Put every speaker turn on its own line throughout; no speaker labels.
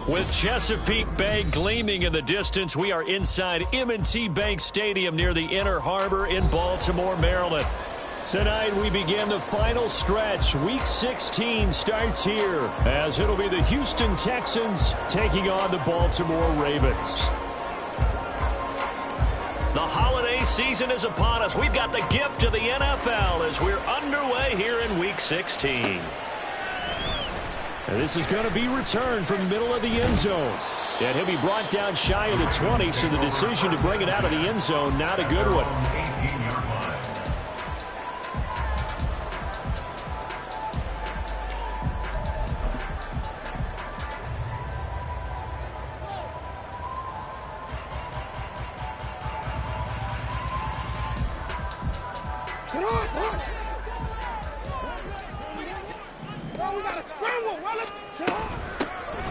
With Chesapeake Bay gleaming in the distance, we are inside M&T Bank Stadium near the Inner Harbor in Baltimore, Maryland. Tonight we begin the final stretch. Week 16 starts here as it'll be the Houston Texans taking on the Baltimore Ravens. The holiday season is upon us. We've got the gift of the NFL as we're underway here in Week 16. And this is going to be returned from the middle of the end zone. And he'll be brought down shy of the 20, so the decision to bring it out of the end zone, not a good one.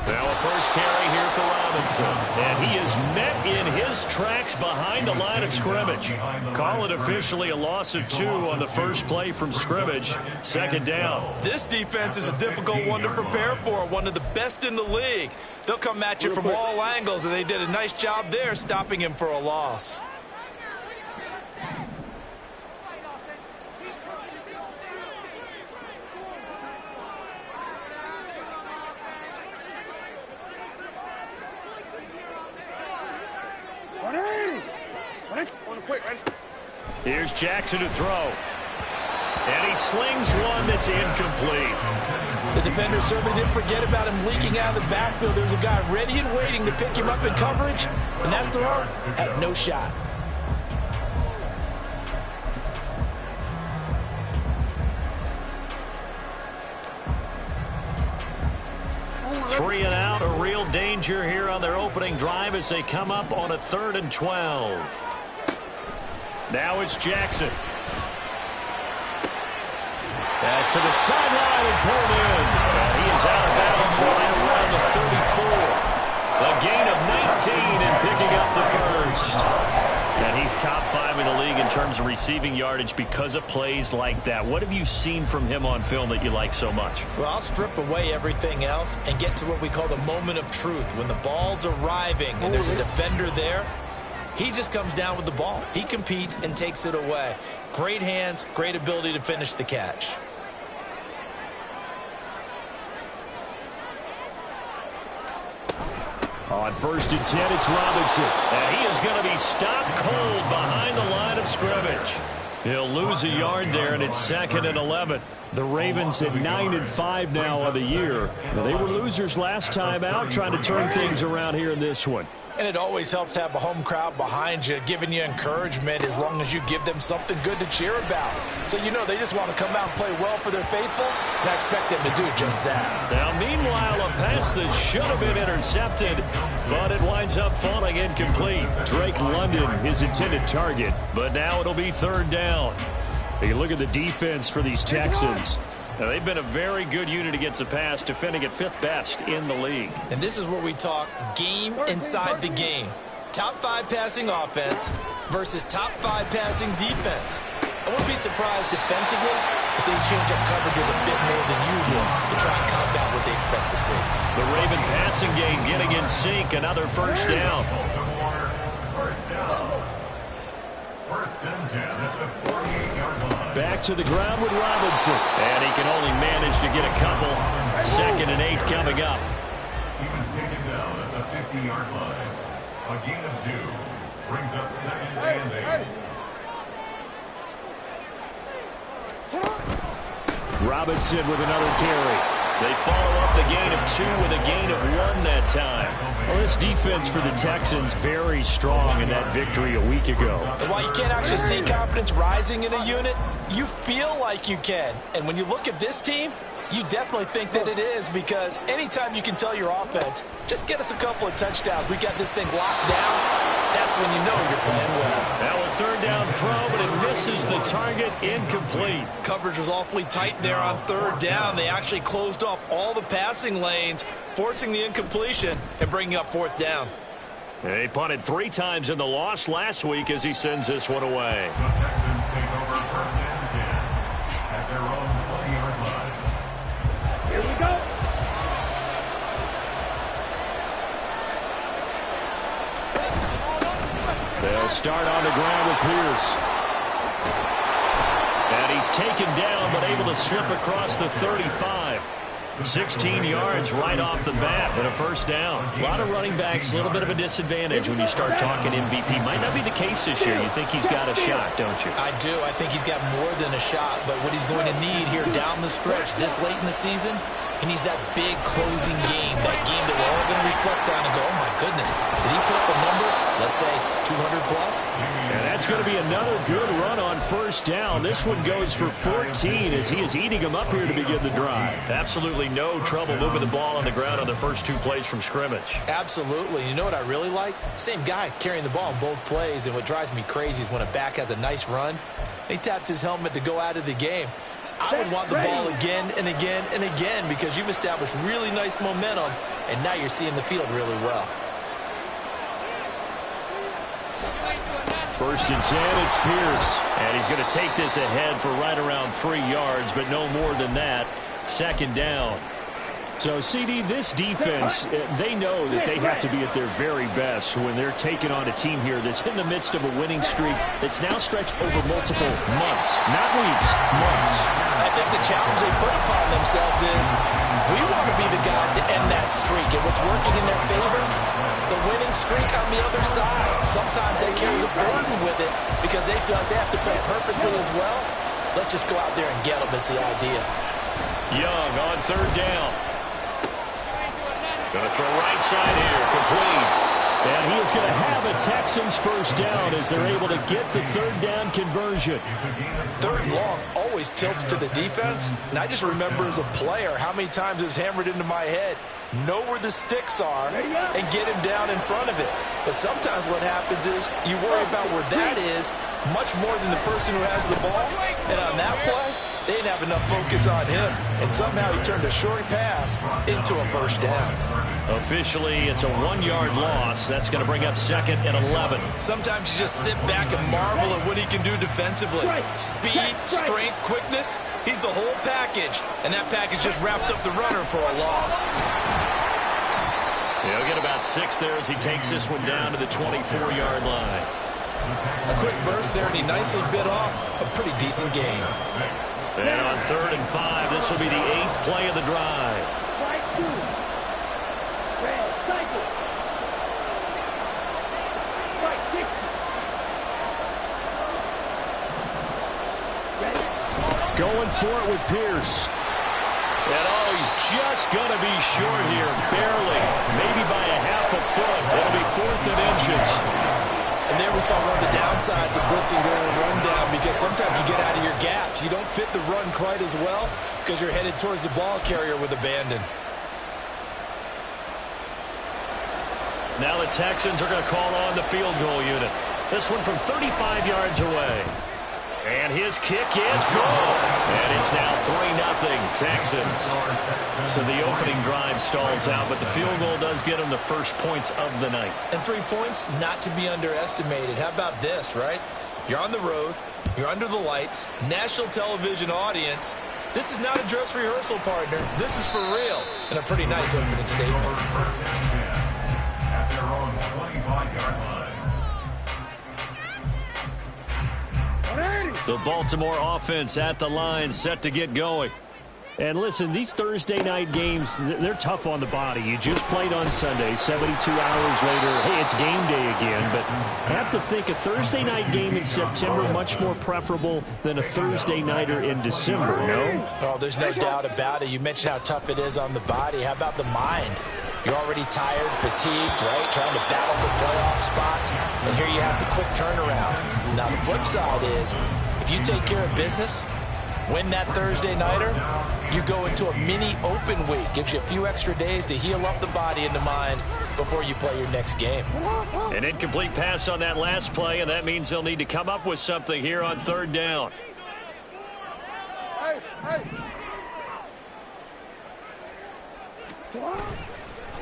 Now a first carry here for Robinson. And he is met in his tracks behind the line of scrimmage. Call it officially a loss of 2 on the first play from scrimmage. Second down.
This defense is a difficult one to prepare for. One of the best in the league. They'll come at you from all angles, and they did a nice job there stopping him for a loss.
Here's Jackson to throw. And he slings one that's incomplete.
The defender certainly didn't forget about him leaking out of the backfield. There's a guy ready and waiting to pick him up in coverage, and that throw had no shot.
Three and out, a real danger here on their opening drive as they come up on a 3rd and 12. Now it's Jackson. Pass to the sideline and pulled in. And he is out of bounds right around the 34. A gain of 19 and picking up the first. And he's top 5 in the league in terms of receiving yardage because of plays like that. What have you seen from him on film that you like so much?
Well, I'll strip away everything else and get to what we call the moment of truth. When the ball's arriving and there's a defender there, he just comes down with the ball. He competes and takes it away. Great hands, great ability to finish the catch.
On 1st and 10, it's Robinson. And he is going to be stopped cold behind the line of scrimmage. He'll lose a yard there, and it's 2nd and 11. The Ravens at 9-5 now on the year. Now, they were losers last time out, trying to turn things around here in this one.
And it always helps to have a home crowd behind you, giving you encouragement as long as you give them something good to cheer about. So you know they just want to come out and play well for their faithful, and I expect them to do just that.
Now, meanwhile, a pass that should have been intercepted, but it winds up falling incomplete. Drake London, his intended target, but now it'll be 3rd down. You look at the defense for these Texans. Now, they've been a very good unit against the pass, defending at 5th best in the league.
And this is where we talk game inside the game. Top 5 passing offense versus top 5 passing defense. I wouldn't be surprised defensively if they change up coverages a bit more than usual to try and combat what they expect to see.
The Raven passing game getting in sync. Another first down. Back to the ground with Robinson. And he can only manage to get a couple. 2nd and 8 coming up.
He was taken down at the 50-yard line. A gain of 2 brings up 2nd and 8.
Robinson with another carry. They follow up the gain of 2 with a gain of 1 that time. Well, this defense for the Texans very strong in that victory a week ago.
And while you can't actually see confidence rising in a unit, you feel like you can. And when you look at this team, you definitely think that it is, because anytime you can tell your offense, just get us a couple of touchdowns, we got this thing locked down, that's when you know you're playing well.
Now a 3rd down throw, but it misses the target, incomplete.
Coverage was awfully tight there on 3rd down. They actually closed off all the passing lanes, forcing the incompletion and bringing up 4th down.
They punted 3 times in the loss last week as he sends this one away.
The Texans take over 1st and 10 at their own 20-yard line.
Here we go.
They'll start on the ground with Pierce. And he's taken down, but able to slip across the 35. 16 yards right off the bat and a first down. A lot of running backs, a little bit of a disadvantage when you start talking MVP. Might not be the case this year. You think he's got a shot, don't you?
I do. I think he's got more than a shot, but what he's going to need here down the stretch this late in the season, he needs that big closing game, that game that we're all going to reflect on and go, oh my goodness, did he put up a number, let's say 200 plus?
And that's going to be another good run on first down. This one goes for 14 as he is eating them up here to begin the drive. Absolutely no trouble moving the ball on the ground on the first 2 plays from scrimmage.
Absolutely. You know what I really like? Same guy carrying the ball in both plays, and what drives me crazy is when a back has a nice run, he taps his helmet to go out of the game. I would want the ball again and again and again because you've established really nice momentum, and now you're seeing the field really well.
First and 10, it's Pierce. And he's going to take this ahead for right around 3 yards, but no more than that. Second down. So, CD, this defense, they know that they have to be at their very best when they're taking on a team here that's in the midst of a winning streak that's now stretched over multiple months, not weeks, months.
I think the challenge they put upon themselves is we want to be the guys to end that streak, and what's working in their favor, the winning streak on the other side. Sometimes that carries a burden with it because they feel like they have to play perfectly as well. Let's just go out there and get them is the idea.
Young on third down. Going to throw right side here, complete. And he is going to have a Texans first down as they're able to get the third down conversion.
Third and long always tilts to the defense. And I just remember as a player how many times it was hammered into my head. Know where the sticks are and get him down in front of it. But sometimes what happens is you worry about where that is much more than the person who has the ball. And on that play, they didn't have enough focus on him. And somehow he turned a short pass into a first down.
Officially, it's a 1-yard loss. That's going to bring up second and 11.
Sometimes you just sit back and marvel at what he can do defensively. Speed, strength, quickness. He's the whole package. And that package just wrapped up the runner for a loss.
He'll get about 6 there as he takes this one down to the 24-yard line.
A quick burst there, and he nicely bit off a pretty decent game.
And on third and 5, this will be the 8th play of the drive. Going for it with Pierce. And he's just going to be short here, barely, maybe by a half a foot. It'll be 4th and inches.
And there we saw one of the downsides of blitzing during a rundown because sometimes you get out of your gaps. You don't fit the run quite as well because you're headed towards the ball carrier with abandon.
Now the Texans are going to call on the field goal unit. This one from 35 yards away. And his kick is good. And it's now 3-0 Texans. So the opening drive stalls out, but the field goal does get them the first points of the night.
And 3 points, not to be underestimated. How about this, right? You're on the road. You're under the lights. National television audience. This is not a dress rehearsal, partner. This is for real. And a pretty nice opening statement.
At their own 25-yard line.
The Baltimore offense at the line, set to get going. And listen, these Thursday night games, they're tough on the body. You just played on Sunday, 72 hours later. Hey, it's game day again. But I have to think a Thursday night game in September much more preferable than a Thursday nighter in December, no?
Oh, there's no doubt about it. You mentioned how tough it is on the body. How about the mind? You're already tired, fatigued, right? Trying to battle for playoff spots. And here you have the quick turnaround. Now, the flip side is, if you take care of business, win that Thursday nighter, you go into a mini open week. Gives you a few extra days to heal up the body and the mind before you play your next game.
An incomplete pass on that last play, and that means they'll need to come up with something here on third down.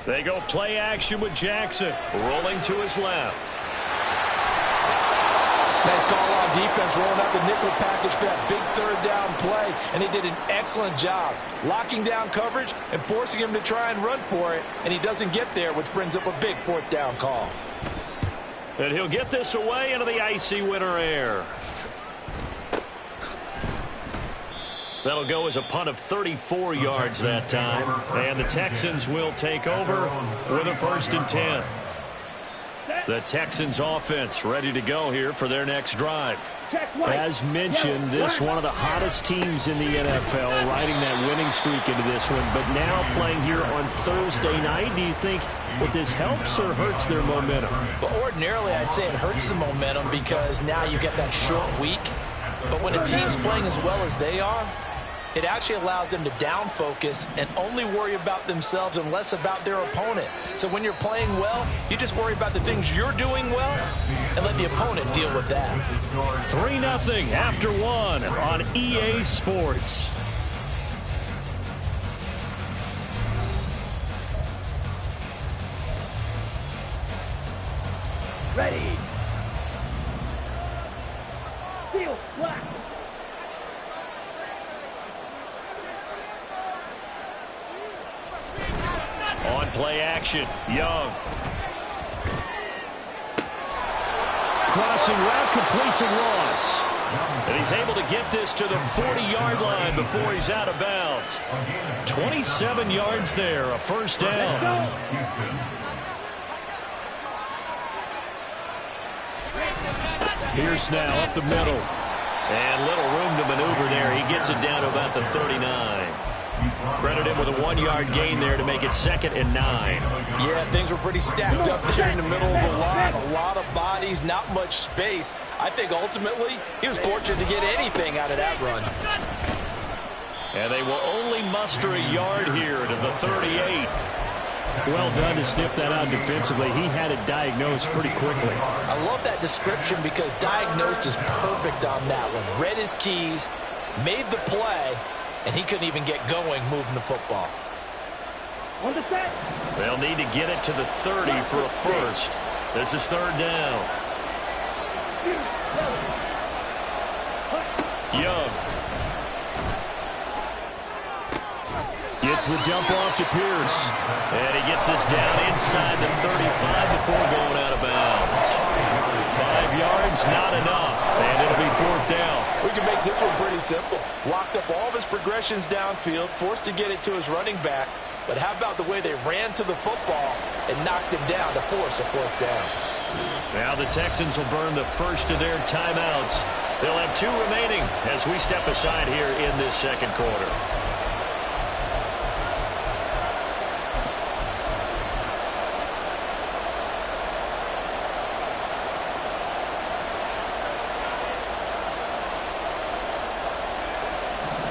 They go play action with Jackson, rolling to his left.
Nice call on defense, rolling out the nickel package for that big third down play, and he did an excellent job locking down coverage and forcing him to try and run for it, and he doesn't get there, which brings up a big 4th down call.
And he'll get this away into the icy winter air. That'll go as a punt of 34 yards that time. And the Texans will take over with a 1st and 10. The Texans offense ready to go here for their next drive. As mentioned, this one of the hottest teams in the NFL, riding that winning streak into this one. But now playing here on Thursday night, do you think that this helps or hurts their momentum?
Well, ordinarily, I'd say it hurts the momentum because now you get that short week. But when a team's playing as well as they are, it actually allows them to down focus and only worry about themselves and less about their opponent. So when you're playing well, you just worry about the things you're doing well and let the opponent deal with that.
3-0 after 1 on EA Sports.
Ready. Steel black.
On play action, Young. Crossing route complete to Ross. And he's able to get this to the 40-yard line before he's out of bounds. 27 yards there, a 1st down. Pierce now up the middle. And little room to maneuver there. He gets it down to about the 39. Credit him with a 1-yard gain there to make it 2nd and 9.
Yeah, things were pretty stacked up there in the middle of the line. A lot of bodies, not much space. I think ultimately he was fortunate to get anything out of that run.
And they will only muster a yard here to the 38. Well done to sniff that out defensively. He had it diagnosed pretty quickly.
I love that description because diagnosed is perfect on that one. Read his keys, made the play, and he couldn't even get going moving the football.
On the set.
They'll need to get it to the 30 for a 1st. This is 3rd down. Young. Gets the dump off to Pierce. And he gets this down inside the 35 before going out of bounds. 5 yards, not enough. And it'll be 4th down.
We can make this one pretty simple. Locked up all of his progressions downfield, forced to get it to his running back. But how about the way they ran to the football and knocked him down to force a 4th down?
Now the Texans will burn the first of their timeouts. They'll have 2 remaining as we step aside here in this 2nd quarter.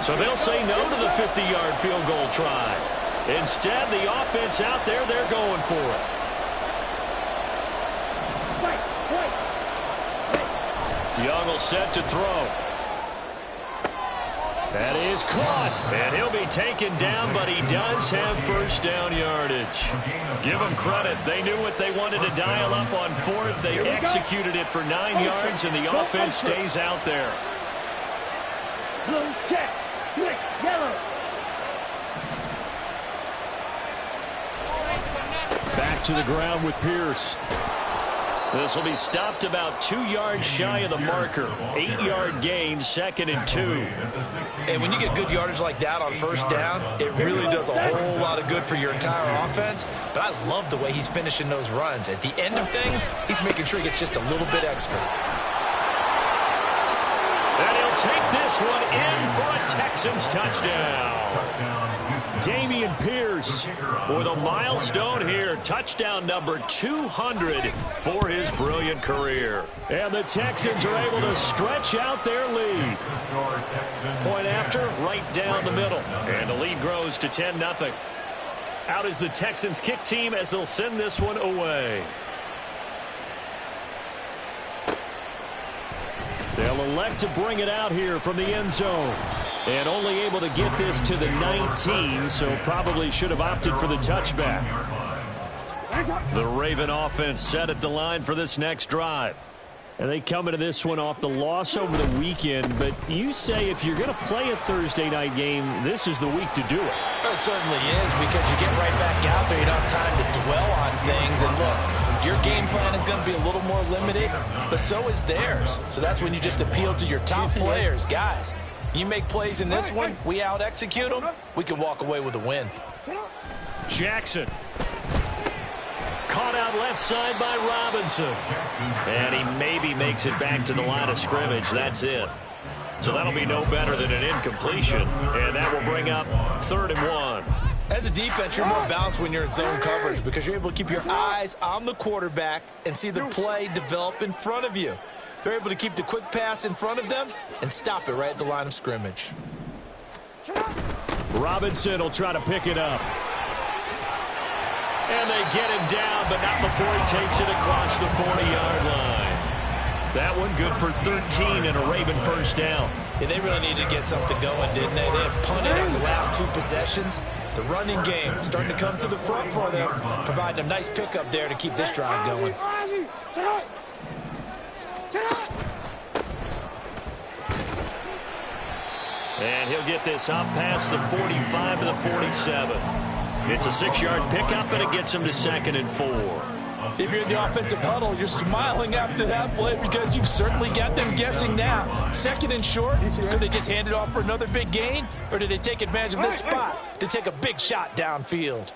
So they'll say no to the 50-yard field goal try. Instead, the offense out there, they're going for it. Young will set to throw. That is caught. And he'll be taken down, but he does have 1st down yardage. Give them credit. They knew what they wanted to dial up on 4th. They executed it for 9 yards, and the offense stays out there.
Blue check. Switch. Yellow.
Back to the ground with Pierce. This will be stopped about 2 yards shy of the marker. 8-yard gain, 2nd and 2.
And when you get good yardage like that on 1st down, it really does a whole lot of good for your entire offense. But I love the way he's finishing those runs. At the end of things, he's making sure he gets just a little bit extra.
And he'll take this one in for a Texans touchdown. Dameon Pierce with a milestone here. Touchdown number 200 for his brilliant career. And the Texans are able to stretch out their lead. Point after, right down the middle. And the lead grows to 10-0. Out is the Texans kick team as they'll send this one away. They'll elect to bring it out here from the end zone. And only able to get this to the 19, so probably should have opted for the touchback. The Raven offense set at the line for this next drive. And they come into this one off the loss over the weekend. But you say if you're going to play a Thursday night game, this is the week to do it.
It certainly is, because you get right back out there. You don't have time to dwell on things. And look, Your game plan is going to be a little more limited, but so is theirs. So that's when you just appeal to your top players. Guys, you make plays in this one, we out-execute them, we can walk away with a win.
Jackson. Caught out left side by Robinson. And he maybe makes it back to the line of scrimmage. That's it. So that'll be no better than an incompletion. And that will bring up 3rd and 1.
As a defense, you're more balanced when you're in zone coverage because you're able to keep your eyes on the quarterback and see the play develop in front of you. They're able to keep the quick pass in front of them and stop it right at the line of scrimmage.
Robinson will try to pick it up. And they get him down, but not before he takes it across the 40-yard line. That one good for 13 and a Raven first down.
Yeah, they really needed to get something going, didn't they? They had punted on the last 2 possessions. The running game starting to come to the front for them, providing a nice pickup there to keep this drive going.
And he'll get this up past the 45 to the 47. It's a 6-yard pickup, and it gets him to 2nd and 4.
If you're in the offensive huddle, you're smiling after that play because you've certainly got them guessing now. 2nd and short, could they just hand it off for another big gain? Or did they take advantage of this spot to take a big shot downfield?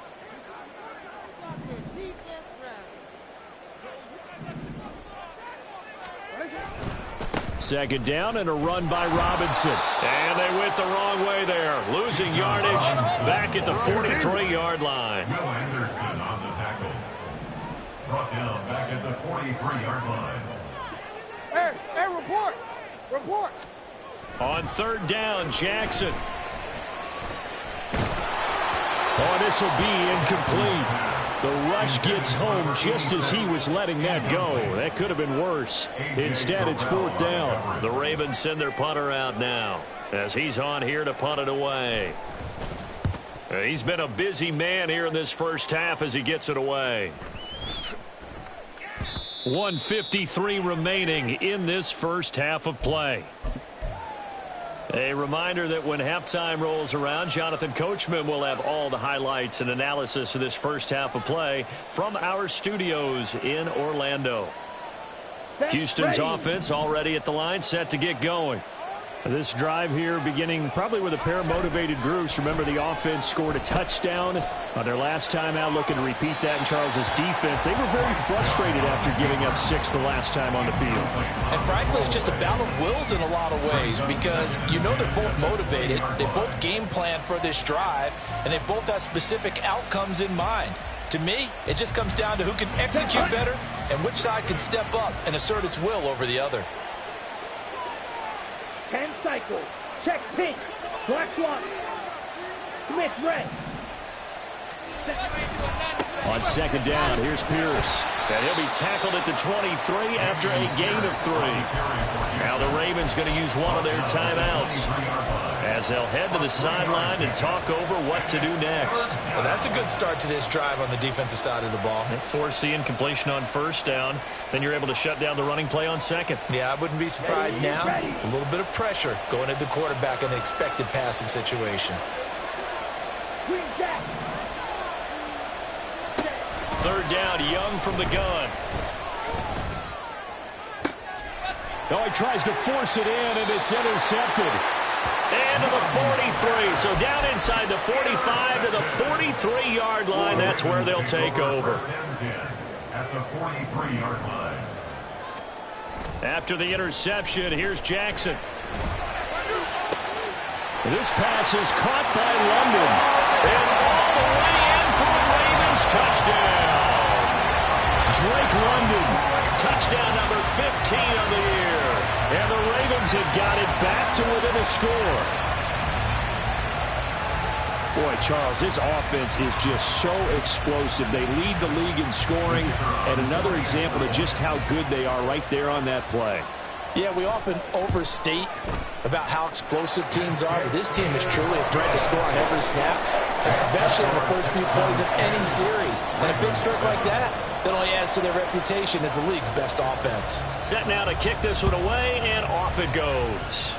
Second down and a run by Robinson. And they went the wrong way there. Losing yardage back at the 43-yard line.
Will Anderson on the tackle. Brought down back at the 43-yard line.
Hey, report! Report!
On 3rd down, Jackson. Oh, this will be incomplete. The rush gets home just as he was letting that go. That could have been worse. Instead, it's 4th down. The Ravens send their punter out now as he's on here to punt it away. He's been a busy man here in this first half as he gets it away. 1:53 remaining in this first half of play. A reminder that when halftime rolls around, Jonathan Coachman will have all the highlights and analysis of this first half of play from our studios in Orlando. Houston's offense already at the line, set to get going. This drive here beginning probably with a pair of motivated groups. Remember, the offense scored a touchdown on their last time out, looking to repeat that in Charles's defense. They were very frustrated after giving up 6 the last time on the field.
And frankly, it's just a battle of wills in a lot of ways because you know they're both motivated. They both game plan for this drive, and they both have specific outcomes in mind. To me, it just comes down to who can execute better and which side can step up and assert its will over the other.
10 cycle. Check pink. Black 1. Smith red.
On 2nd down, here's Pierce. And he'll be tackled at the 23 after a gain of 3. Now the Ravens going to use one of their timeouts as they'll head to the sideline and talk over what to do next.
Well, that's a good start to this drive on the defensive side of the ball.
Force the incompletion on 1st down. Then you're able to shut down the running play on 2nd.
Yeah, I wouldn't be surprised now. A little bit of pressure going at the quarterback in an expected passing situation.
3rd down, Young from the gun. Oh, he tries to force it in, and it's intercepted. And to the 43. So down inside the 45 to the 43-yard line. That's where they'll take over.
At the 43-yard line.
After the interception, here's Jackson. This pass is caught by London. And all the way in for a Ravens touchdown. Drake London, touchdown number 15 of the year. And the Ravens have got it back to within a score. Boy, Charles, this offense is just so explosive. They lead the league in scoring, and another example of just how good they are right there on that play.
Yeah, we often overstate about how explosive teams are, but this team is truly a threat to score on every snap, especially on the first few plays of any series. And a big stroke like that only adds to their reputation as the league's best offense.
Set now to kick this one away, and off it goes.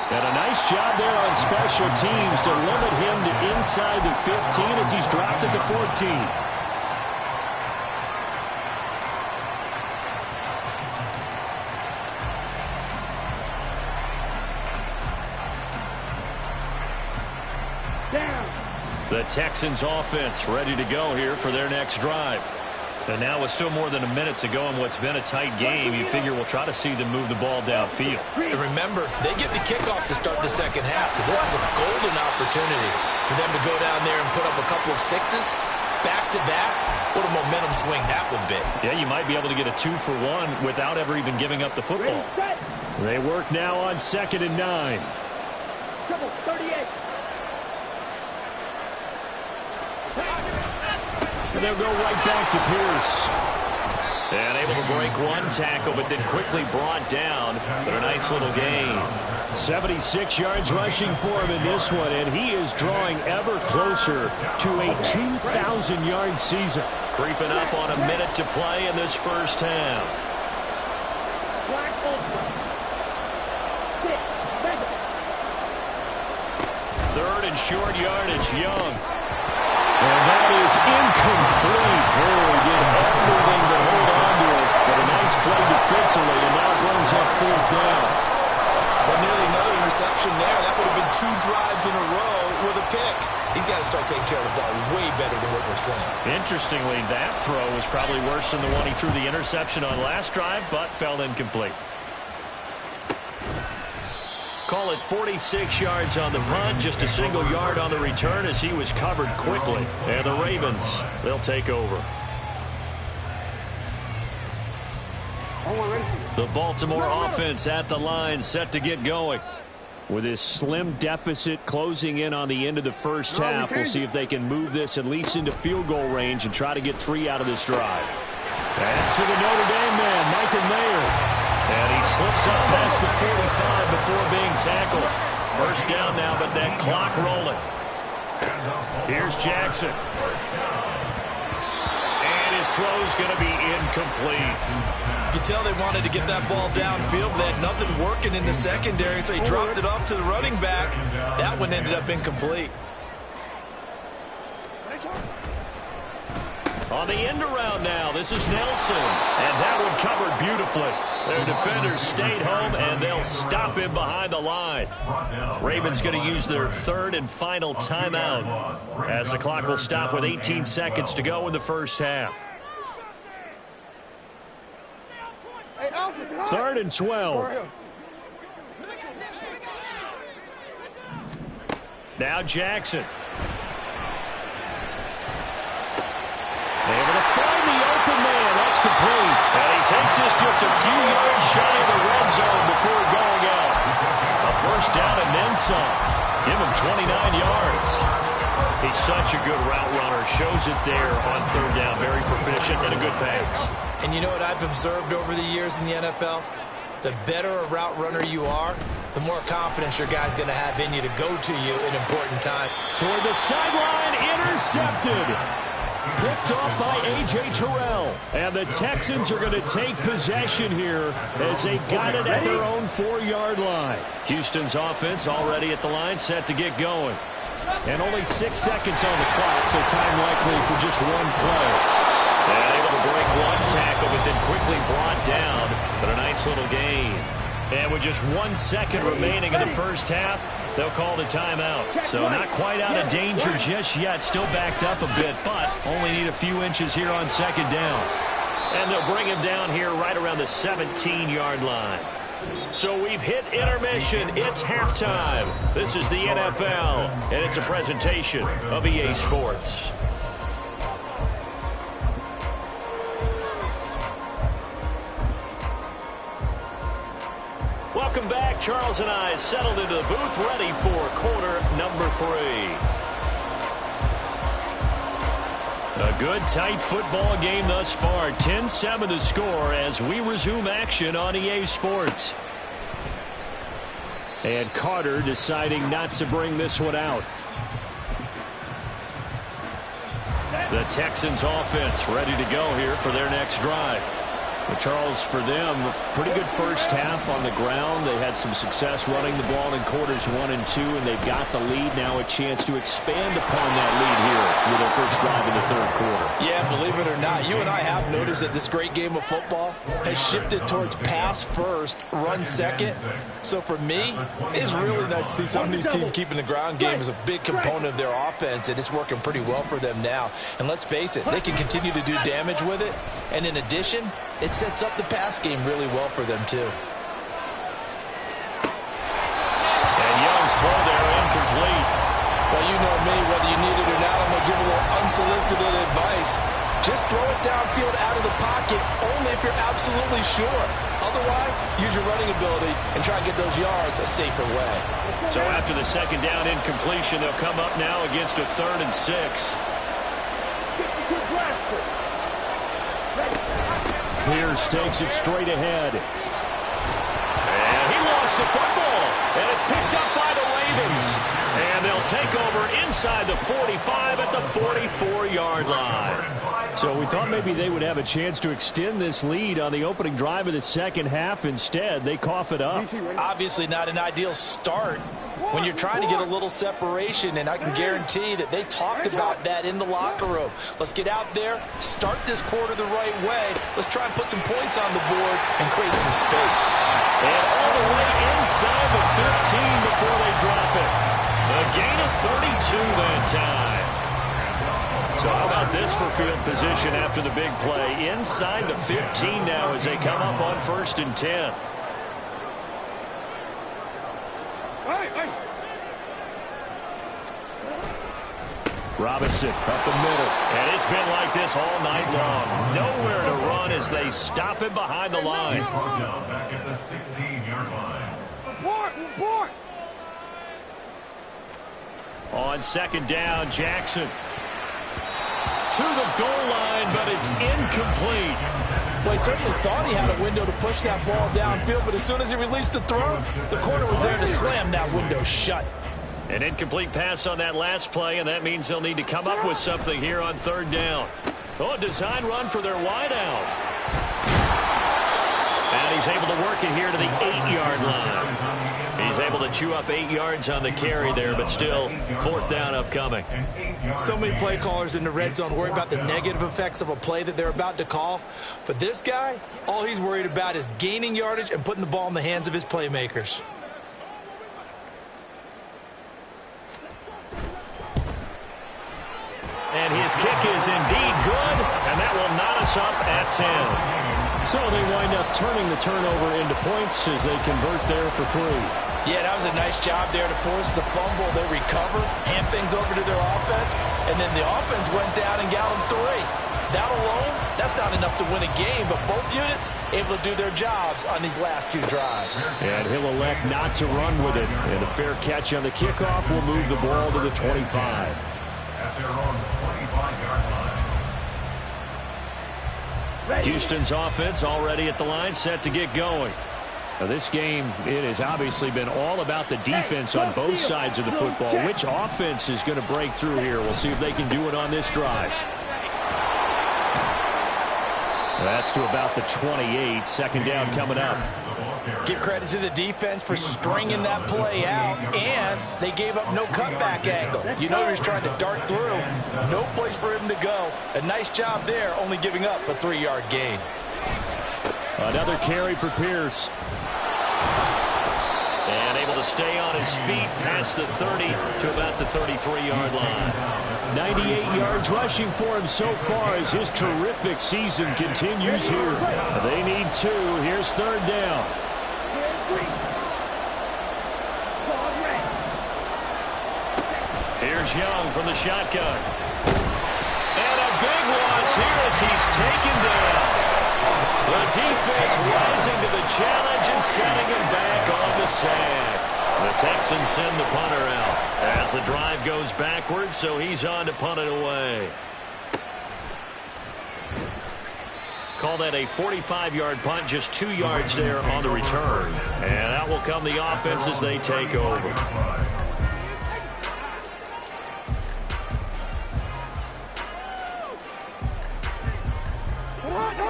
And a nice job there on special teams to limit him to inside the 15 as he's dropped at the 14. The Texans offense ready to go here for their next drive. And now with still more than a minute to go in what's been a tight game, you figure we'll try to see them move the ball downfield.
And remember, they get the kickoff to start the second half, so this is a golden opportunity for them to go down there and put up a couple of sixes back-to-back. What a momentum swing that would be.
Yeah, you might be able to get a 2-for-1 without ever even giving up the football. They work now on 2nd and 9.
Triple 38.
And they'll go right back to Pierce. And able to break one tackle, but then quickly brought down. But a nice little gain. 76 yards rushing for him in this one, and he is drawing ever closer to a 2,000-yard season. Creeping up on a minute to play in this first half. 3rd and short yardage, Young. And that is incomplete. Oh, he did everything but hold on to it. But a nice play defensively, and now brings up 4th down.
Well, nearly another interception there. That would have been 2 drives in a row with a pick. He's got to start taking care of the ball way better than what we're seeing.
Interestingly, that throw was probably worse than the one he threw the interception on last drive, but fell incomplete. Call it 46 yards on the punt, just a single yard on the return as he was covered quickly. And the Ravens, they'll take over. The Baltimore offense at the line, set to get going. With his slim deficit closing in on the end of the first half, we'll see if they can move this at least into field goal range and try to get 3 out of this drive. That's to the Notre Dame man, Michael Mayer. And he slips up past the 45 before being tackled. First down now, but that clock rolling. Here's Jackson. And his throw's going to be incomplete.
You can tell they wanted to get that ball downfield, but they had nothing working in the secondary, so he dropped it off to the running back. That one ended up incomplete.
On the end around now, this is Nelson. And that one covered beautifully. Their defenders stayed home, and they'll stop him behind the line. Ravens going to use their 3rd and final timeout as the clock will stop with 18 seconds to go in the first half. 3rd and 12. Now Jackson. Able to find the open man. That's complete. And he takes this just a few yards shy of the red zone before going out. A first down and then some. Give him 29 yards. He's such a good route runner. Shows it there on 3rd down. Very proficient and a good pass.
And you know what I've observed over the years in the NFL? The better a route runner you are, the more confidence your guy's going to have in you to go to you in important time.
Toward the sideline, intercepted. Picked off by A.J. Terrell. And the Texans are going to take possession here as they've got it at their own 4-yard line. Houston's offense already at the line, set to get going. And only 6 seconds on the clock, so time likely for just one play. And able to break one tackle, but then quickly brought down. But a nice little gain. And with just 1 second remaining in the first half, they'll call the timeout. So not quite out of danger just yet. Still backed up a bit, but only need a few inches here on 2nd down. And they'll bring him down here right around the 17-yard line. So we've hit intermission. It's halftime. This is the NFL, and it's a presentation of EA Sports. Welcome back. Charles and I settled into the booth, ready for quarter number 3. A good, tight football game thus far. 10-7 the score as we resume action on EA Sports. And Carter deciding not to bring this one out. The Texans offense ready to go here for their next drive. But Charles, for them, pretty good first half on the ground. They had some success running the ball in quarters 1 and 2, and they've got the lead. Now a chance to expand upon that lead here with their first drive in the third quarter.
Yeah, believe it or not, you and I have noticed that this great game of football has shifted towards pass first, run second. So for me, it's really nice to see some of these teams keeping the ground game as a big component of their offense, and it's working pretty well for them now. And let's face it, they can continue to do damage with it. And in addition, it sets up the pass game really well for them, too.
And Young's throw there incomplete.
Well, you know me, whether you need it or not, I'm going to give a little unsolicited advice. Just throw it downfield out of the pocket, only if you're absolutely sure. Otherwise, use your running ability and try and get those yards a safer way.
So after the second down incompletion, they'll come up now against a 3rd and 6. Pierce takes it straight ahead. And he lost the football. And it's picked up by the Ravens. And they'll take over inside the 45 at the 44-yard line. So we thought maybe they would have a chance to extend this lead on the opening drive of the second half. Instead, they cough it up.
Obviously not an ideal start when you're trying to get a little separation, and I can guarantee that they talked about that in the locker room. Let's get out there, start this quarter the right way. Let's try and put some points on the board and create some space.
And all the way inside the 15 before they drop it. A gain of 32 that time. So how about this for field position after the big play? Inside the 15 now as they come up on 1st and 10. Robinson up the middle. And it's been like this all night long. Nowhere to run as they stop him behind the line.
Back at the 16-yard line.
Report!
On 2nd down, Jackson. To the goal line, but it's incomplete.
Well, he certainly thought he had a window to push that ball downfield, but as soon as he released the throw, the corner was there to slam that window shut.
An incomplete pass on that last play, and that means they'll need to come up with something here on 3rd down. Oh, a design run for their wideout. And he's able to work it here to the 8-yard line. He's able to chew up 8 yards on the carry there, but still 4th down upcoming.
So many play callers in the red zone worry about the negative effects of a play that they're about to call. For this guy, all he's worried about is gaining yardage and putting the ball in the hands of his playmakers.
And his kick is indeed good, and that will knot us up at 10. So they wind up turning the turnover into points as they convert there for 3.
Yeah, that was a nice job there to force the fumble. They recovered, hand things over to their offense, and then the offense went down and got them 3. That alone, that's not enough to win a game, but both units able to do their jobs on these last 2 drives.
And he'll elect not to run with it. And a fair catch on the kickoff will move the ball to the 25.
At their own 25-yard line.
Houston's offense already at the line, set to get going. Now this game, it has obviously been all about the defense on both sides of the football. Which offense is going to break through here? We'll see if they can do it on this drive. That's to about the 28. 2nd down coming up.
Give credit to the defense for stringing that play out, and they gave up no cutback angle. You know he was trying to dart through. No place for him to go. A nice job there, only giving up a 3-yard gain.
Another carry for Pierce. And able to stay on his feet past the 30 to about the 33-yard line. 98 yards rushing for him so far as his terrific season continues here. They need 2. Here's 3rd down. Here's Young from the shotgun. And a big loss here as he's taken down. The defense rising to the challenge and setting him back on the sack. The Texans send the punter out as the drive goes backwards, so he's on to punt it away. Call that a 45-yard punt, just 2 yards there on the return. And out will come the offense as they take over.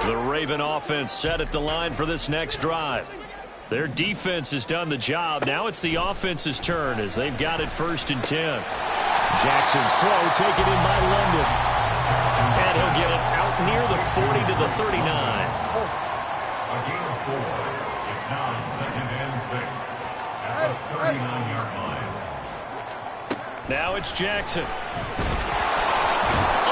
The Raven offense set at the line for this next drive. Their defense has done the job. Now it's the offense's turn as they've got it 1st and 10. Jackson's throw taken in by London. And he'll get it out near the 40 to the 39.
A gain of 4. It's now 2nd and 6 at the 39-yard line.
Now it's Jackson.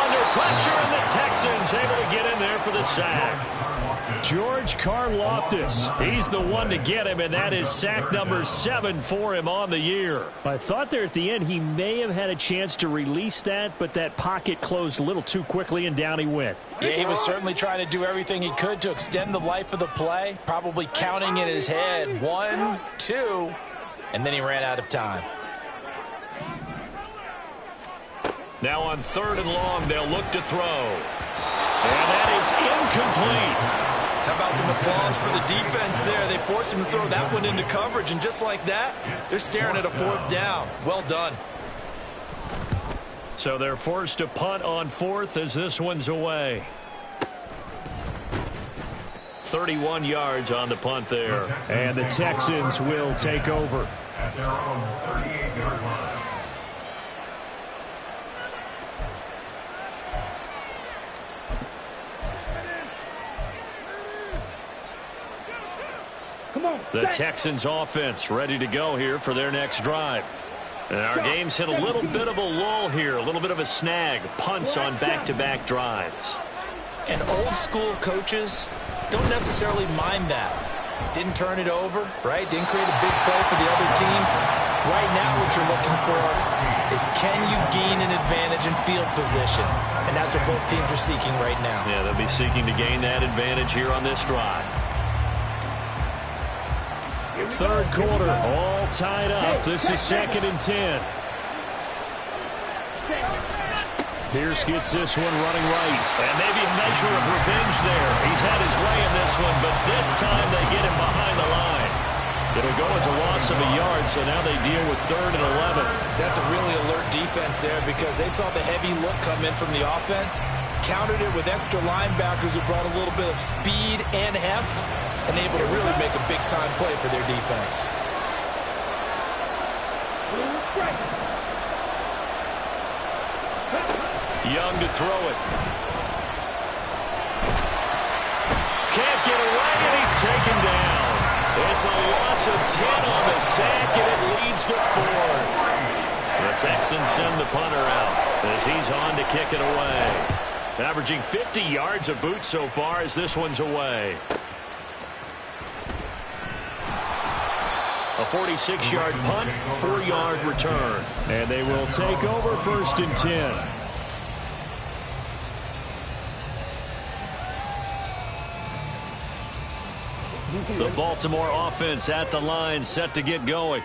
Under pressure, and the Texans able to get in there for the sack. George Karlaftis, he's the one to get him, and that is sack number 7 for him on the year.
I thought there at the end he may have had a chance to release that, but that pocket closed a little too quickly, and down he went.
Yeah, he was certainly trying to do everything he could to extend the life of the play, probably counting in his head 1, 2, and then he ran out of time.
Now on 3rd and long, they'll look to throw. And that is incomplete.
How about some applause for the defense there? They forced him to throw that one into coverage, and just like that, they're staring at a 4th down. Well done.
So they're forced to punt on 4th as this one's away. 31 yards on the punt there.
And the Texans will take over.
At their own 38-yard line.
The Texans offense ready to go here for their next drive. And our game's hit a little bit of a lull here, a little bit of a snag. Punts on back-to-back drives.
And old school coaches don't necessarily mind that. Didn't turn it over, right? Didn't create a big play for the other team. Right now what you're looking for is, can you gain an advantage in field position? And that's what both teams are seeking right now.
Yeah, they'll be seeking to gain that advantage here on this drive.
3rd quarter, all tied up. This is 2nd and 10. Pierce gets this one running right.
And maybe a measure of revenge there. He's had his way in this one, but this time they get him behind the line. It'll go as a loss of a yard, so now they deal with 3rd and 11.
That's a really alert defense there because they saw the heavy look come in from the offense, countered it with extra linebackers who brought a little bit of speed and heft, and able to really make a big-time play for their defense.
Young to throw it. Can't get away, and he's taken down. It's a loss of 10 on the sack, and it leads to 4th. The Texans send the punter out as he's on to kick it away. Averaging 50 yards of boot so far as this one's away. A 46-yard punt, 4-yard return.
And they will take over 1st and 10.
The Baltimore offense at the line, set to get going.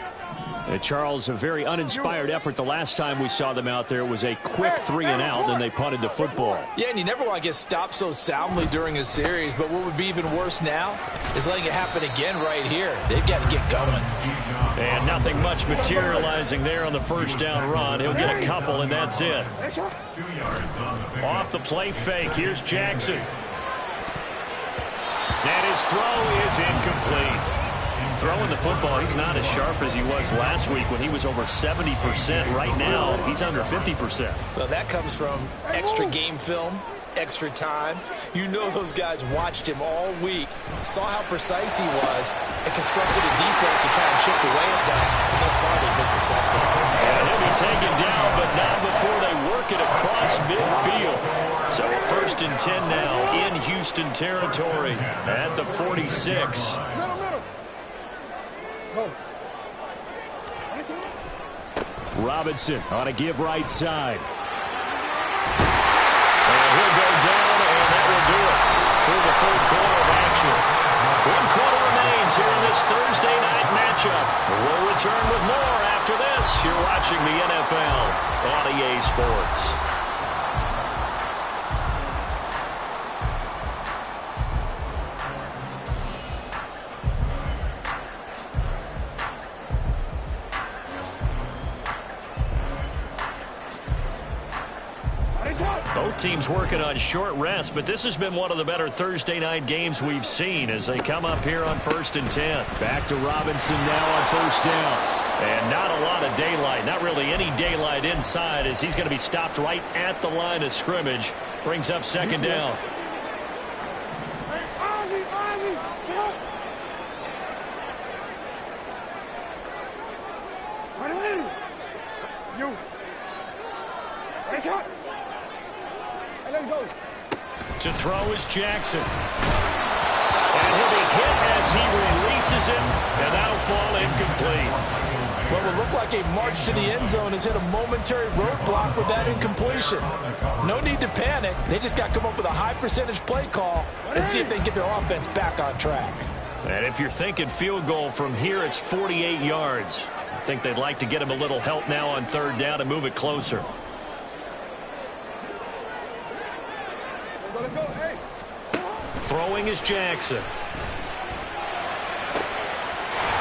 Charles, a very uninspired effort. The last time we saw them out there was a quick 3 and out, then they punted the football.
Yeah, and you never want to get stopped so soundly during a series, but what would be even worse now is letting it happen again right here. They've got to get going.
And nothing much materializing there on the 1st down run. He'll get a couple, and that's it.
2 yards on the
Off the play fake, here's Jackson. And his throw is incomplete. Throwing the football, he's not as sharp as he was last week when he was over 70%. Right now, he's under 50%.
Well, that comes from extra game film, extra time. You know those guys watched him all week, saw how precise he was, and constructed a defense to try and chip away at that. And thus far, they've been successful.
And he'll be taken down, but not before they work it across midfield. So 1st and 10 now in Houston territory at the 46.
Robinson on a give right side.
And he'll go down, and that will do it through the 3rd quarter of action. 1 quarter remains here in this Thursday night matchup. We'll return with more after this. You're watching the NFL on EA Sports. Both teams working on short rest, but this has been one of the better Thursday night games we've seen as they come up here on 1st and 10.
Back to Robinson now on 1st down.
And not a lot of daylight, not really any daylight inside as he's going to be stopped right at the line of scrimmage. Brings up 2nd down. To throw is Jackson. And he'll be hit as he releases it, and that'll fall incomplete.
What would look like a march to the end zone has hit a momentary roadblock with that incompletion. No need to panic. They just got to come up with a high percentage play call and see if they can get their offense back on track.
And if you're thinking field goal from here, it's 48 yards. I think they'd like to get him a little help now on 3rd down and move it closer. Throwing is Jackson.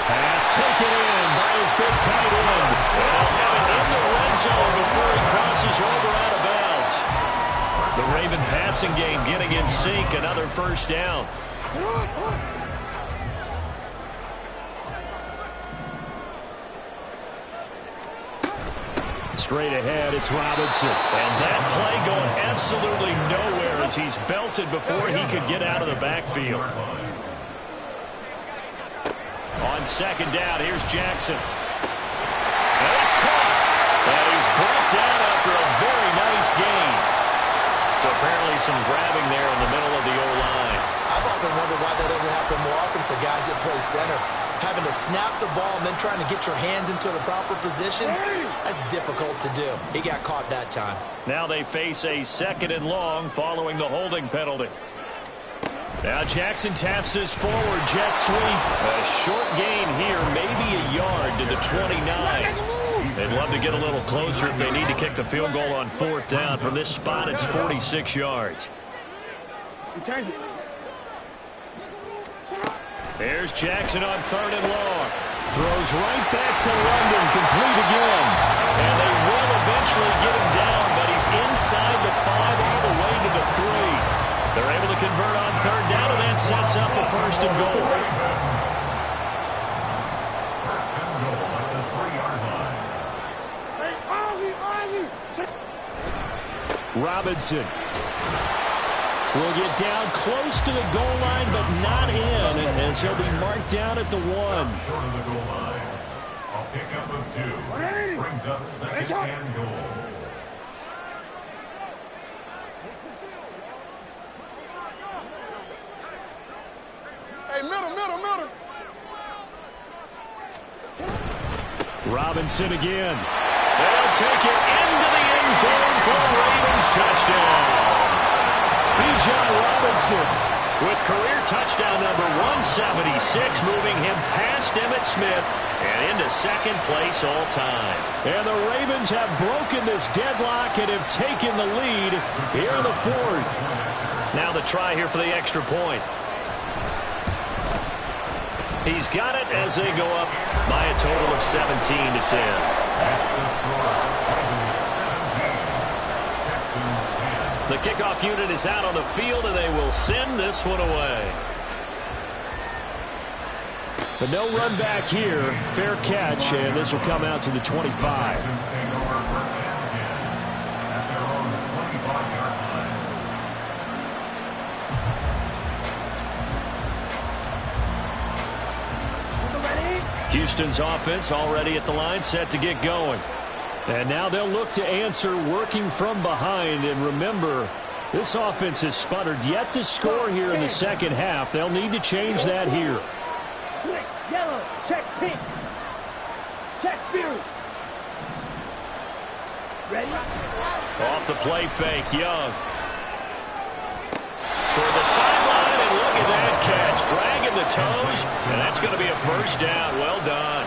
Pass taken in by his big tight end.
And he'll have it in the red zone before he crosses over out of bounds. The Raven passing game getting in sync. Another 1st down.
Straight ahead, it's Robinson.
And that play going absolutely nowhere as he's belted before he could get out of the backfield. On 2nd down, here's Jackson. And it's caught. And he's brought down after a very nice gain. So apparently some grabbing there in the middle of the O-line.
I've often wondered why that doesn't happen more often for guys that play center. Having to snap the ball and then trying to get your hands into the proper position, that's difficult to do. He got caught that time.
Now they face a 2nd and long following the holding penalty. Now Jackson taps this forward jet sweep. A short gain here, maybe a yard to the 29. They'd love to get a little closer if they need to kick the field goal on 4th down. From this spot, it's 46 yards. There's Jackson on 3rd and long.
Throws right back to London, complete again.
And they will eventually get him down, but he's inside the 5 all the way to the 3. They're able to convert on 3rd down, and that sets up a 1st and goal.
Robinson will get down close to the goal line, but not in, as he'll be marked down at the 1.
Short of the goal line. A pickup of 2. Brings up 2nd and goal.
Robinson again.
They'll take it into the end zone for a Ravens touchdown.
Bijan Robinson
with career touchdown number 176, moving him past Emmitt Smith and into 2nd place all time.
And the Ravens have broken this deadlock and have taken the lead here in the 4th.
Now the try here for the extra point. He's got it as they go up by a total of 17 to 10. The kickoff unit is out on the field, and they will send this one away.
But no run back here. Fair catch, and this will come out to the 25.
Houston's offense already at the line, set to get going.
And now they'll look to answer working from behind. And remember, this offense has sputtered yet to score here in the 2nd half. They'll need to change that here.
Click, yellow, check pink. Check blue. Ready?
Off the play fake, Young. Toward the sideline, and look at that catch. Dragging the toes, and that's going to be a 1st down. Well done.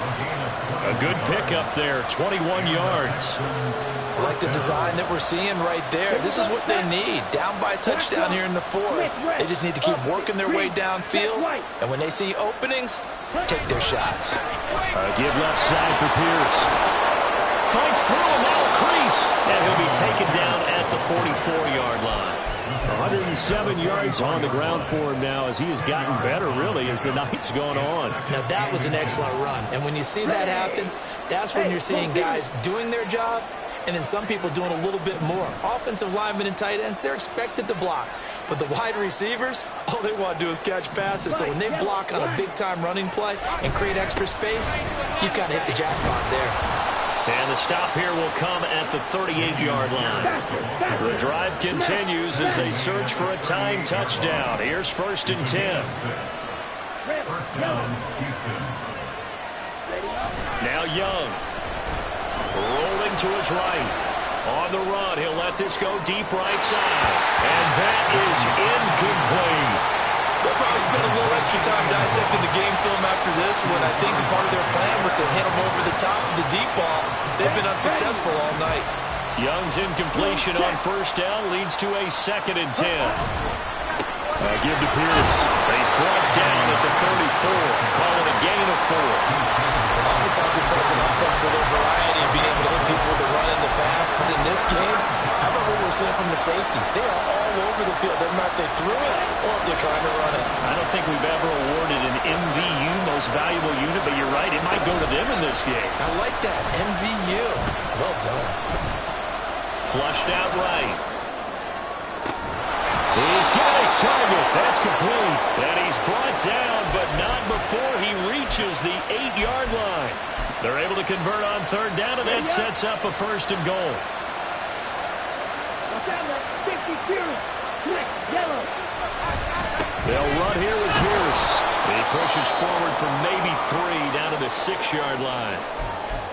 A good pickup there, 21 yards.
I like the design that we're seeing right there. This is what they need. Down by a touchdown here in the 4th. They just need to keep working their way downfield. And when they see openings, take their shots.
Give left side for Pierce.
Fights through him, now a crease. And he'll be taken down at the
44-yard line. 107 yards on the ground for him now as he has gotten better, really, as the night's gone on.
Now, that was an excellent run. And when you see that happen, that's when you're seeing guys doing their job and then some people doing a little bit more. Offensive linemen and tight ends, they're expected to block. But the wide receivers, all they want to do is catch passes. So when they block on a big-time running play and create extra space, you've kind of hit the jackpot there.
And the stop here will come at the 38-yard line. The drive continues as they search for a tying touchdown. Here's 1st and 10.
First down, Houston.
Now Young. Rolling to his right. On the run, he'll let this go deep right side. And that is incomplete.
They'll probably spend a little extra time dissecting the game film after this when I think the part of their plan was to hit them over the top of the deep ball. They've been unsuccessful all night.
Young's incompletion on 1st down leads to a 2nd and 10. Give to Pierce. He's brought down at the 34. Call it a gain of 4.
Oftentimes we play an offense with a variety of being able to hit people with the run and the pass. But in this game, how about what we're seeing from the safeties? They are all over the field. Doesn't matter if they threw it or if they're trying to run it.
I don't think we've ever awarded an MVU, most valuable unit, but you're right, it might go to them in this game.
I like that. MVU. Well done.
Flushed out right. He's got his target. That's complete. And he's brought down, but not before he reaches the 8-yard line. They're able to convert on 3rd down, and that sets up a 1st and goal. They'll run here with Pierce. He pushes forward for maybe 3 down to the 6-yard line.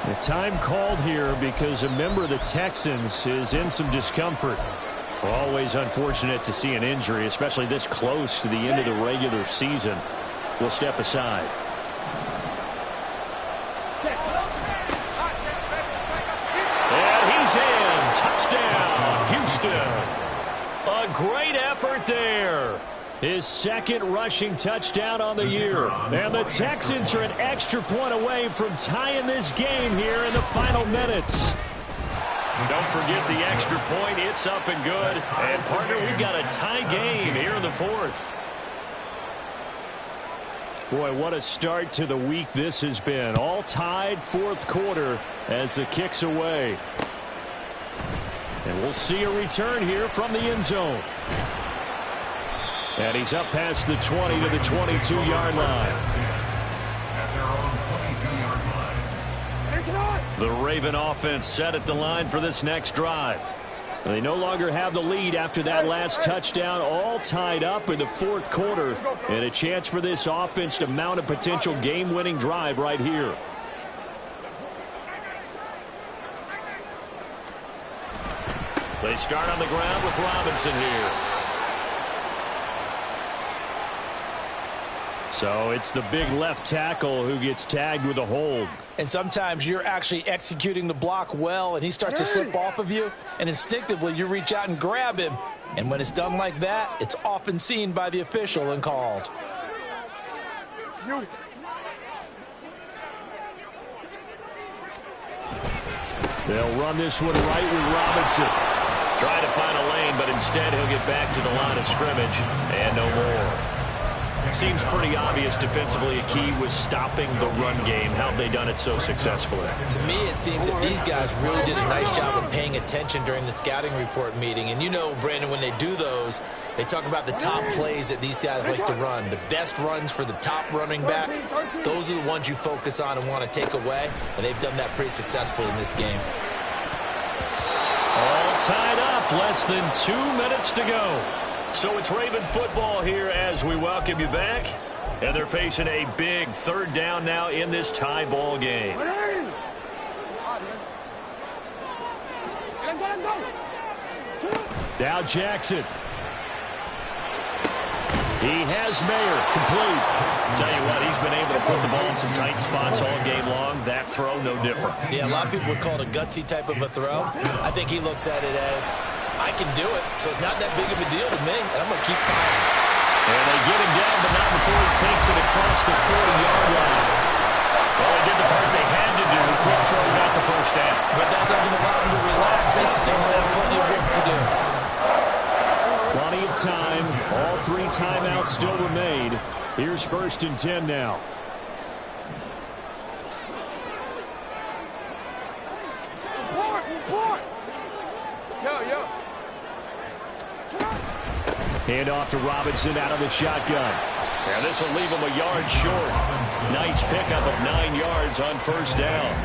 The time called here because a member of the Texans is in some discomfort. Always unfortunate to see an injury, especially this close to the end of the regular season. We'll step aside. And he's in. Touchdown, Houston. A great effort there. His 2nd rushing touchdown on the year. And the Texans are an extra point away from tying this game here in the final minutes. Don't forget the extra point. It's up and good. And, partner, we've got a tie game here in the 4th. Boy, what a start to the week this has been. All tied 4th quarter as the kick's away. And we'll see a return here from the end zone. And he's up past the 20 to the 22-yard line. The Raven offense set at the line for this next drive. They no longer have the lead after that last touchdown, all tied up in the 4th quarter, and a chance for this offense to mount a potential game-winning drive right here. They start on the ground with Robinson here. So it's the big left tackle who gets tagged with a hold.
And sometimes you're actually executing the block well, and he starts to slip off of you, and instinctively you reach out and grab him. And when it's done like that, it's often seen by the official and called.
They'll run this one right with Robinson. Trying to find a lane, but instead he'll get back to the line of scrimmage and no more. Seems pretty obvious defensively a key was stopping the run game. How have they done it so successfully?
To me, it seems that these guys really did a nice job of paying attention during the scouting report meeting. And you know, Brandon, when they do those, they talk about the top plays that these guys like to run. The best runs for the top running back, those are the ones you focus on and want to take away. And they've done that pretty successfully in this game.
All tied up, less than 2 minutes to go. So it's Raven football here as we welcome you back. And they're facing a big 3rd down now in this tie ball game. Now Jackson. He has Mayer complete. Tell you what, he's been able to put the ball in some tight spots all game long. That throw, no different.
Yeah, a lot of people would call it a gutsy type of a throw. I think he looks at it as, I can do it, so it's not that big of a deal to me, and I'm going to keep firing.
And they get him down, but not before he takes it across the 40-yard line. Well, they did the part they had to do. Quick throw got the 1st down.
But that doesn't allow them to relax. They still have plenty of work to do.
3 timeouts still remain. Here's 1st and 10 now. Hand off to Robinson out of the shotgun. And this will leave him a yard short. Nice pickup of 9 yards on 1st down.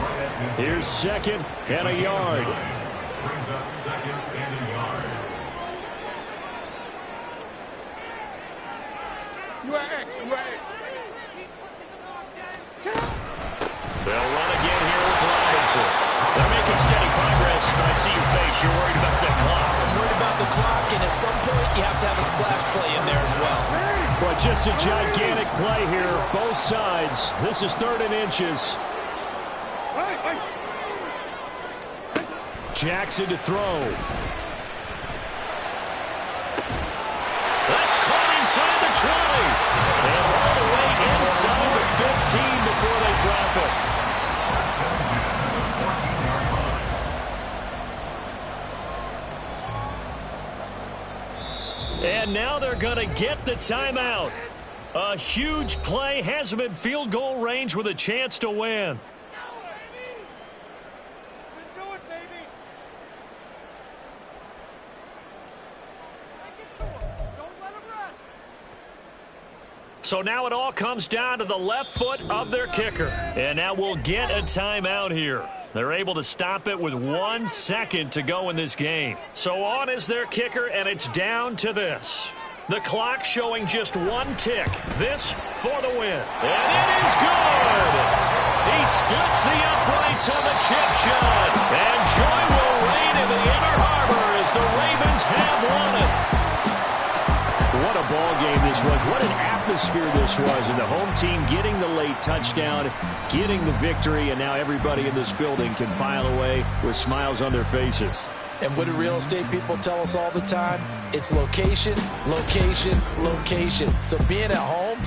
Here's 2nd and a yard.
Brings up 2nd and a yard.
They'll run again here with Robinson. They're making steady progress. I see your face. You're worried about the clock.
I'm worried about the clock, and at some point you have to have a splash play in there as well.
Well, just a gigantic play here, both sides. This is 3rd and inches. Jackson to throw. That's caught inside the 20. And all the way inside the 15 before they drop it. And now they're going to get the timeout. A huge play has them in field goal range with a chance to win. So now it all comes down to the left foot of their kicker. And now we'll get a timeout here. They're able to stop it with 1 second to go in this game. So on is their kicker, and it's down to this. The clock showing just 1 tick. This for the win. And it is good! He splits the uprights on the chip shot. And joy will reign in the Inner Harbor as the Ravens have won it. What a ball game this was. What an atmosphere this was. And the home team getting the late touchdown, getting the victory, and now everybody in this building can file away with smiles on their faces.
And what do real estate people tell us all the time? It's location, location, location. So being at home,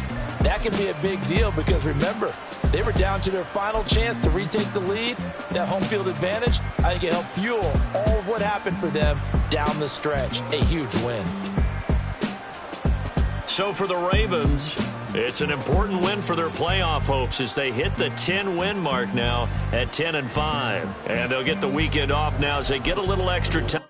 that can be a big deal because remember, they were down to their final chance to retake the lead. That home field advantage, I think it helped fuel all of what happened for them down the stretch. A huge win. So for the Ravens, it's an important win for their playoff hopes as they hit the 10-win mark now at 10-5. And they'll get the weekend off now as they get a little extra time.